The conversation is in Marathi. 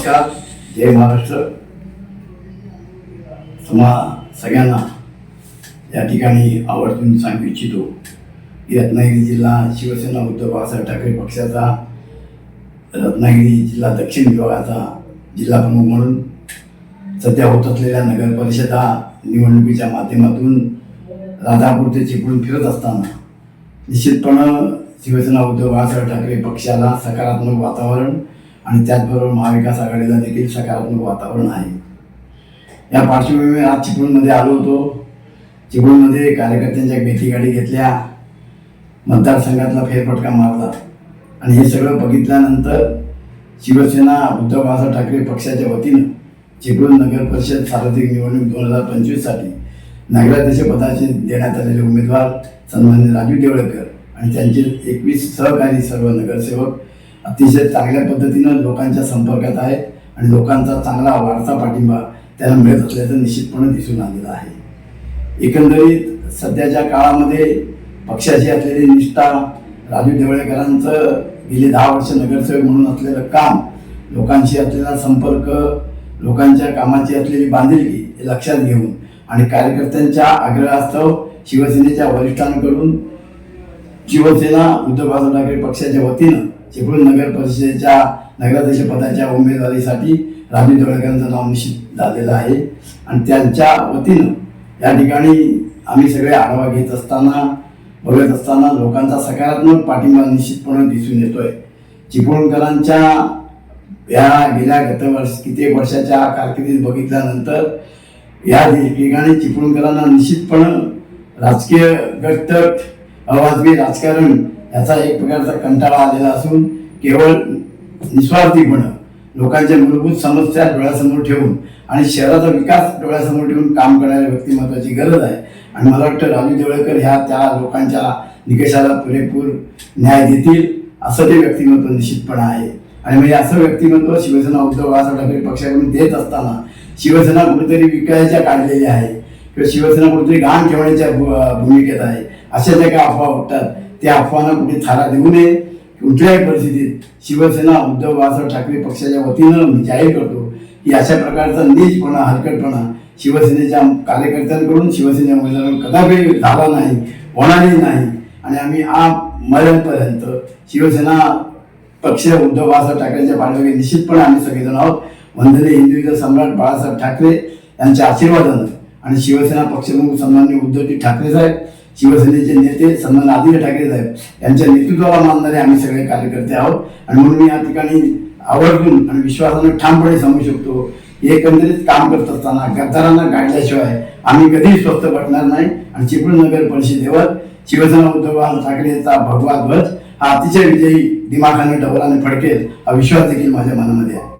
नमस्कार, जय महाराष्ट्र. सगळ्यांना या ठिकाणी आवर्जून सांगू इच्छितो की रत्नागिरी जिल्हा शिवसेना उद्धव बाळासाहेब ठाकरे पक्षाचा रत्नागिरी जिल्हा दक्षिण विभागाचा जिल्हा प्रमुख म्हणून सध्या होत असलेल्या नगर परिषदा निवडणुकीच्या माध्यमातून राजापूर ते चिपळूण फिरत असताना निश्चितपणे शिवसेना उद्धव बाळासाहेब ठाकरे पक्षाला सकारात्मक वातावरण आणि त्याचबरोबर महाविकास आघाडीला देखील सकारात्मक वातावरण आहे. या पार्श्वभूमीवर आज चिपळूणमध्ये आलो होतो. चिपळूणमध्ये कार्यकर्त्यांच्या भेटीगाडी घेतल्या, मतदारसंघातला फेरफटका मारला आणि हे सगळं बघितल्यानंतर शिवसेना उद्धव बाळासाहेब ठाकरे पक्षाच्या वतीनं चिपळूण नगर परिषद सार्वत्रिक निवडणूक 2025साठी नगराध्यक्षपदाचे देण्यात आलेले उमेदवार सन्माननीय राजू देवळकर आणि त्यांचे 21 सहकारी सर्व नगरसेवक अतिशय चांगल्या पद्धतीनं लोकांच्या संपर्कात आहेत आणि लोकांचा चांगला वाढता पाठिंबा त्यांना मिळत असल्याचं निश्चितपणे दिसून आलेलं आहे. एकंदरीत सध्याच्या काळामध्ये पक्षाची असलेली निष्ठा, राजू देवळकरांचं गेली 10 वर्ष नगरसेवक म्हणून असलेलं काम, लोकांशी असलेला संपर्क, लोकांच्या कामाची असलेली बांधिलकी हे लक्षात घेऊन आणि कार्यकर्त्यांच्या आग्रहास्तव शिवसेनेच्या वरिष्ठांकडून शिवसेना उद्धव बाळासाहेब ठाकरे पक्षाच्या वतीनं चिपळूण नगर परिषदेच्या नगराध्यक्षपदाच्या उमेदवारीसाठी राजू देवळकरांचं नाव निश्चित झालेलं आहे आणि त्यांच्या वतीनं या ठिकाणी आम्ही सगळे आढावा घेत असताना बघत असताना लोकांचा सकारात्मक पाठिंबा निश्चितपणे दिसून येतोय. चिपळूणकरांच्या या गेल्या कित्येक वर्षाच्या कारकिर्दीत बघितल्यानंतर या ठिकाणी चिपळूणकरांना निश्चितपणे राजकीय गटतट, अवाजवी राजकारण याचा एक प्रकारचा कंटाळा आलेला असून केवळ निस्वार्थीपणे लोकांच्या मूलभूत समस्या डोळ्यासमोर ठेवून आणि शहराचा विकास डोळ्यासमोर ठेवून काम करणाऱ्या व्यक्तिमत्वाची गरज आहे आणि मला वाटतं राजू देवळकर ह्या त्या लोकांच्या निकषाला पुरेपूर न्याय देतील असं ते व्यक्तिमत्व निश्चितपणे आहे. आणि म्हणजे असं व्यक्तिमत्व शिवसेना उद्धव बाळासाहेब ठाकरे पक्षाकडून देत असताना शिवसेना कुठेतरी विकायच्या काढलेली आहे किंवा शिवसेना कुठेतरी घाण ठेवण्याच्या भूमिकेत आहे. अशा ज्या काही अफवा उठतात त्या अफवांना कुठे थारा देऊ नये. कुठल्याही परिस्थितीत शिवसेना उद्धव बाळासाहेब ठाकरे पक्षाच्या वतीनं मी जाहीर करतो की अशा प्रकारचा नीचपणा, हलकटपणा शिवसेनेच्या कार्यकर्त्यांकडून शिवसेनेच्या उमेदवारांकडून कदापि झाला नाही, होणारही नाही आणि आम्ही मरेपर्यंत शिवसेना पक्ष उद्धव बाळासाहेब ठाकरेंच्या पाठीमागे निश्चितपणे आम्ही सगळेजण आहोत. वंदनीय हिंदुत्व सम्राट बाळासाहेब ठाकरे यांच्या आशीर्वादानं आणि शिवसेना पक्षप्रमुख सन्माननीय उद्धवजी ठाकरे साहेब, शिवसेनेचे नेते सन्मान आदित्य ठाकरे साहेब यांच्या नेतृत्वाला मानणारे आम्ही सगळे कार्यकर्ते आहोत आणि म्हणून मी या ठिकाणी आवर्जून आणि विश्वासानं ठामपणे सांगू शकतो की एकंदरीत काम करत असताना गद्दारांना गाडल्याशिवाय आम्ही कधीही स्वस्त बसणार नाही आणि चिपळूण नगर परिषदेवर शिवसेना उद्धव बाळासाहेब ठाकरे यांचा भगवा ध्वज हा अतिशय विजयी दिमाखाने डबलाने फडकेल हा विश्वास देखील माझ्या मनामध्ये आहे.